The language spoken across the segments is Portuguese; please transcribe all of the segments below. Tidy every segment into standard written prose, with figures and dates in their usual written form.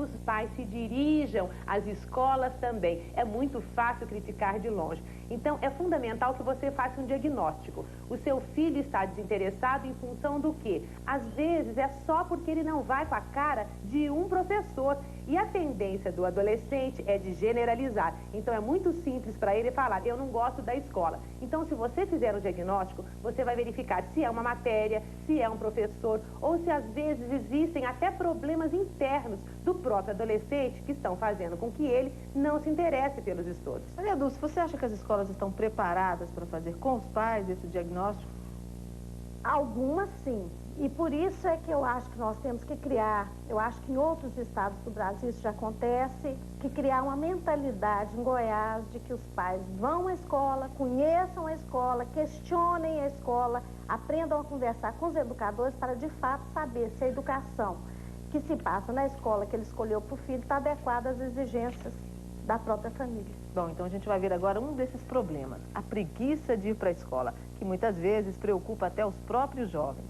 os pais se dirijam às escolas também. É muito fácil criticar de longe. Então, é fundamental que você faça um diagnóstico. O seu filho está desinteressado em função do quê? Às vezes, é só porque ele não vai com a cara de um professor. E a tendência do adolescente é de generalizar. Então, é muito simples para ele falar, eu não gosto da escola. Então, se você fizer um diagnóstico, você vai verificar se é uma matéria, se é um professor, ou se às vezes existem até problemas internos do próprio adolescente que estão fazendo com que ele não se interesse pelos estudos. Maria Dulce, você acha que as escolas estão preparadas para fazer com os pais esse diagnóstico? Algumas sim. E por isso é que eu acho que nós temos que criar, eu acho que em outros estados do Brasil isso já acontece, que criar uma mentalidade em Goiás de que os pais vão à escola, conheçam a escola, questionem a escola, aprendam a conversar com os educadores para de fato saber se a educação que se passa na escola que ele escolheu para o filho está adequada às exigências da própria família. Bom, então a gente vai ver agora um desses problemas, a preguiça de ir para a escola, que muitas vezes preocupa até os próprios jovens.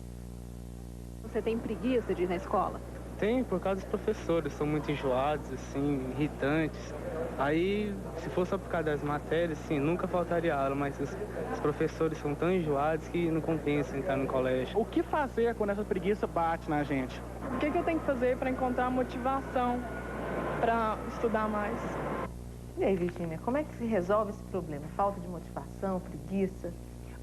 Você tem preguiça de ir na escola? Tem, por causa dos professores, são muito enjoados, assim, irritantes. Aí, se fosse só por causa das matérias, sim, nunca faltaria aula, mas os professores são tão enjoados que não compensa entrar no colégio. O que fazer quando essa preguiça bate na gente? O que eu tenho que fazer para encontrar motivação para estudar mais? E aí, Virgínia, como é que se resolve esse problema? Falta de motivação, preguiça?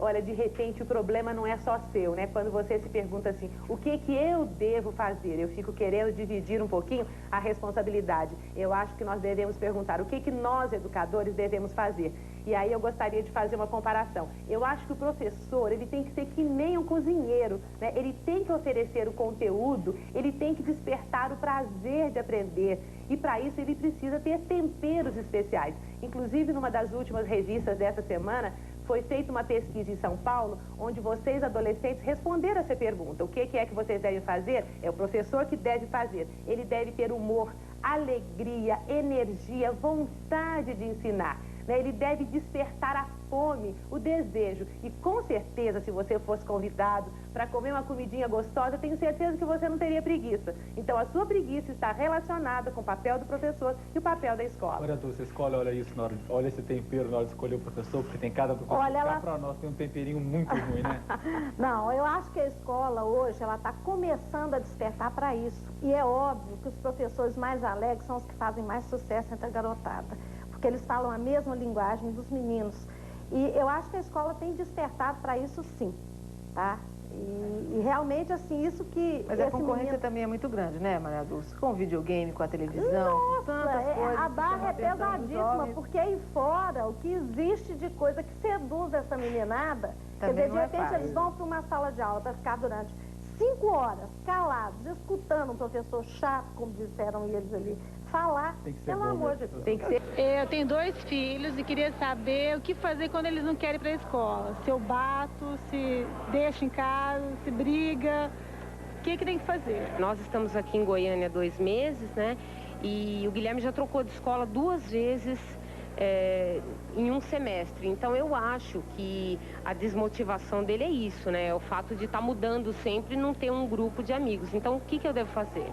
Olha, de repente o problema não é só seu, né? Quando você se pergunta assim, o que eu devo fazer? Eu fico querendo dividir um pouquinho a responsabilidade. Eu acho que nós devemos perguntar o que nós, educadores, devemos fazer. E aí eu gostaria de fazer uma comparação. Eu acho que o professor, ele tem que ser que nem um cozinheiro, né? Ele tem que oferecer o conteúdo, ele tem que despertar o prazer de aprender. E para isso ele precisa ter temperos especiais. Inclusive, numa das últimas revistas dessa semana, foi feita uma pesquisa em São Paulo, onde vocês, adolescentes, responderam essa pergunta. O que é que vocês devem fazer? É o professor que deve fazer. Ele deve ter humor, alegria, energia, vontade de ensinar. Ele deve despertar a fome, o desejo. E com certeza, se você fosse convidado para comer uma comidinha gostosa, tenho certeza que você não teria preguiça. Então, a sua preguiça está relacionada com o papel do professor e o papel da escola. Olha, Dulce, a escola olha isso, olha esse tempero na hora de escolher o professor, porque tem cada professor. Olha, cá para nós tem um temperinho muito ruim, né? Não, eu acho que a escola hoje, ela está começando a despertar para isso. E é óbvio que os professores mais alegres são os que fazem mais sucesso entre a garotada, porque eles falam a mesma linguagem dos meninos. E eu acho que a escola tem despertado para isso sim, tá? E realmente, assim, isso que... Mas a concorrência também é muito grande, né, Maria Dulce? Com o videogame, com a televisão, nossa, tantas coisas. A barra é pesadíssima, porque aí fora, o que existe de coisa que seduz essa meninada, quer dizer, de repente eles vão para uma sala de aula para ficar durante 5 horas, calados, escutando um professor chato, como disseram eles ali, falar, pelo amor de Deus. Tem que ser. Eu tenho 2 filhos e queria saber o que fazer quando eles não querem ir para a escola. Se eu bato, se deixo em casa, se briga, o que tem que fazer? Nós estamos aqui em Goiânia há 2 meses, né? E o Guilherme já trocou de escola 2 vezes em um semestre. Então eu acho que a desmotivação dele é isso, né? É o fato de estar mudando sempre e não ter um grupo de amigos. Então o que eu devo fazer?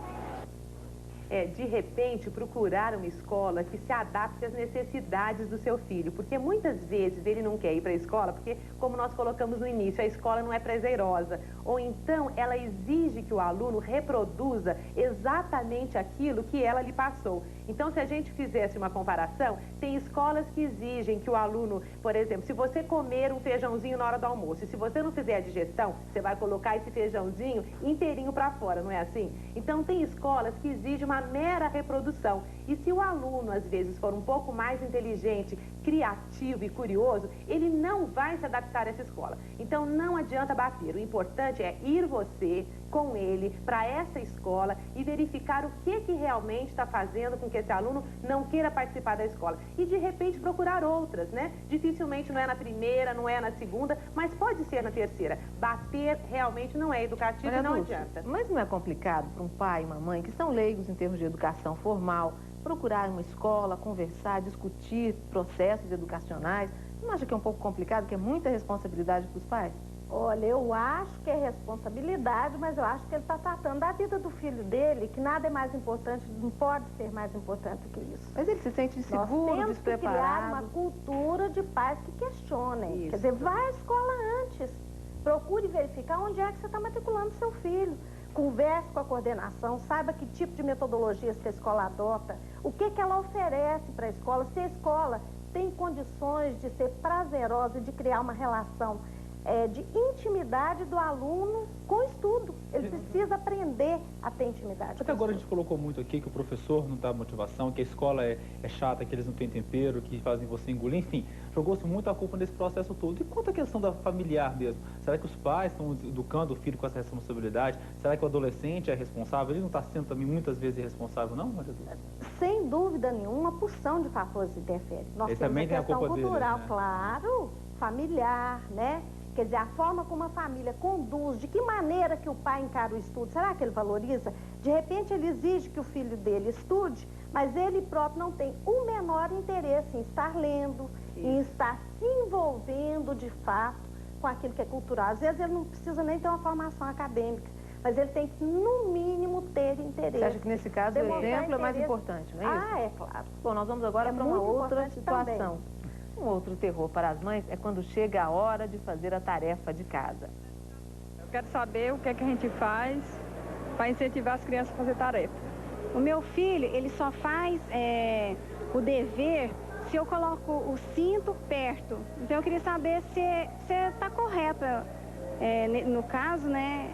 De repente, procurar uma escola que se adapte às necessidades do seu filho. Porque muitas vezes ele não quer ir para a escola, porque, como nós colocamos no início, a escola não é prazerosa. Ou então, ela exige que o aluno reproduza exatamente aquilo que ela lhe passou. Então, se a gente fizesse uma comparação, tem escolas que exigem que o aluno, por exemplo, se você comer um feijãozinho na hora do almoço, e se você não fizer a digestão, você vai colocar esse feijãozinho inteirinho para fora, não é assim? Então, tem escolas que exigem uma mera reprodução. E se o aluno, às vezes, for um pouco mais inteligente, criativo e curioso, ele não vai se adaptar a essa escola. Então, não adianta bater. O importante é ir você com ele para essa escola e verificar o que realmente está fazendo com que esse aluno não queira participar da escola. E, de repente, procurar outras, né? Dificilmente não é na primeira, não é na segunda, mas pode ser na terceira. Bater realmente não é educativo e não adianta. Mas não é complicado para um pai e uma mãe que são leigos em termos de educação formal, procurar uma escola, conversar, discutir processos educacionais? Não acha que é um pouco complicado, que é muita responsabilidade para os pais? Olha, eu acho que é responsabilidade, mas eu acho que ele está tratando da vida do filho dele, que nada é mais importante, não pode ser mais importante do que isso. Mas ele se sente inseguro, Nós temos que despreparado. criar uma cultura de pais que questionem. Isso. Quer dizer, vá à escola antes. Procure verificar onde é que você está matriculando seu filho. Converse com a coordenação, saiba que tipo de metodologias que a escola adota, o que ela oferece para a escola, se a escola tem condições de ser prazerosa e de criar uma relação de intimidade do aluno com o estudo. Ele precisa aprender a ter intimidade. Até agora a gente colocou muito aqui que o professor não dá motivação, que a escola é chata, que eles não têm tempero, que fazem você engolir, enfim. Jogou-se muito a culpa nesse processo todo. E quanto à questão da familiar mesmo? Será que os pais estão educando o filho com essa responsabilidade? Será que o adolescente é responsável? Ele não está sendo também muitas vezes irresponsável, não, Maria Dulce? Sem dúvida nenhuma, uma porção de fatores interferem. Nós Ele temos também a tem a questão culpa cultural, dele, né? claro, familiar, né? Quer dizer, a forma como a família conduz, de que maneira que o pai encara o estudo, será que ele valoriza? De repente ele exige que o filho dele estude, mas ele próprio não tem o menor interesse em estar lendo, em estar se envolvendo de fato com aquilo que é cultural. Às vezes ele não precisa nem ter uma formação acadêmica, mas ele tem que, no mínimo, ter interesse. Você acha que nesse caso o Demonstrar exemplo é mais interesse. importante, não é isso? Ah, é claro. Bom, nós vamos agora É para uma muito outra importante situação. Um outro terror para as mães é quando chega a hora de fazer a tarefa de casa. Eu quero saber o que é que a gente faz para incentivar as crianças a fazer tarefa. O meu filho, ele só faz o dever se eu coloco o cinto perto. Então eu queria saber se está correto, no caso, né,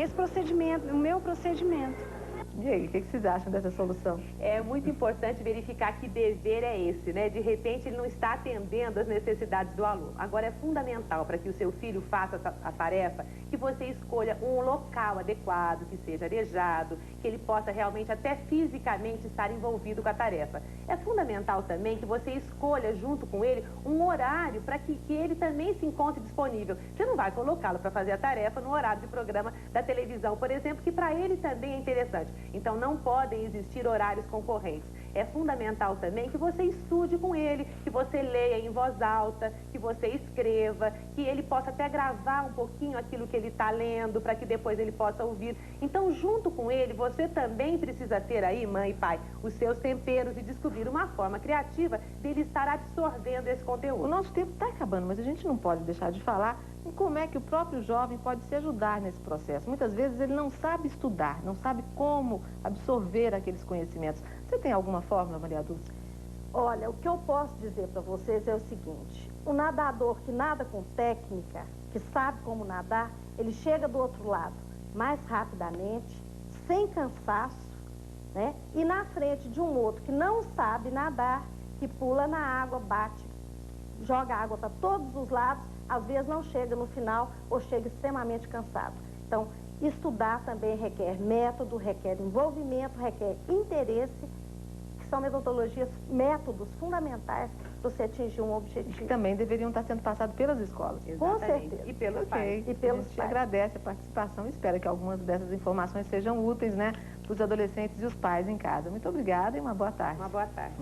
esse procedimento, o meu procedimento. E aí, o que vocês acham dessa solução? É muito importante verificar que dever é esse, né? De repente ele não está atendendo às necessidades do aluno. Agora é fundamental para que o seu filho faça a tarefa que você escolha um local adequado, que seja arejado, que ele possa realmente até fisicamente estar envolvido com a tarefa. É fundamental também que você escolha junto com ele um horário para que ele também se encontre disponível. Você não vai colocá-lo para fazer a tarefa no horário de programa da televisão, por exemplo, que para ele também é interessante. Então, não podem existir horários concorrentes. É fundamental também que você estude com ele, que você leia em voz alta, que você escreva, que ele possa até gravar um pouquinho aquilo que ele está lendo, para que depois ele possa ouvir. Então, junto com ele, você também precisa ter aí, mãe e pai, os seus temperos e descobrir uma forma criativa dele estar absorvendo esse conteúdo. O nosso tempo está acabando, mas a gente não pode deixar de falar em como é que o próprio jovem pode se ajudar nesse processo. Muitas vezes ele não sabe estudar, não sabe como absorver aqueles conhecimentos. Você tem alguma fórmula, Maria Dulce? Olha, o que eu posso dizer para vocês é o seguinte: o nadador que nada com técnica, que sabe como nadar, ele chega do outro lado mais rapidamente, sem cansaço, né? E na frente de um outro que não sabe nadar, que pula na água, bate, joga água para todos os lados, às vezes não chega no final ou chega extremamente cansado. Então, estudar também requer método, requer envolvimento, requer interesse, que são metodologias, métodos fundamentais para você atingir um objetivo. Que também deveriam estar sendo passados pelas escolas. Com certeza. E pelos pais. E pelos a gente pais. agradece a participação e espera que algumas dessas informações sejam úteis, né, para os adolescentes e os pais em casa. Muito obrigada e uma boa tarde. Uma boa tarde.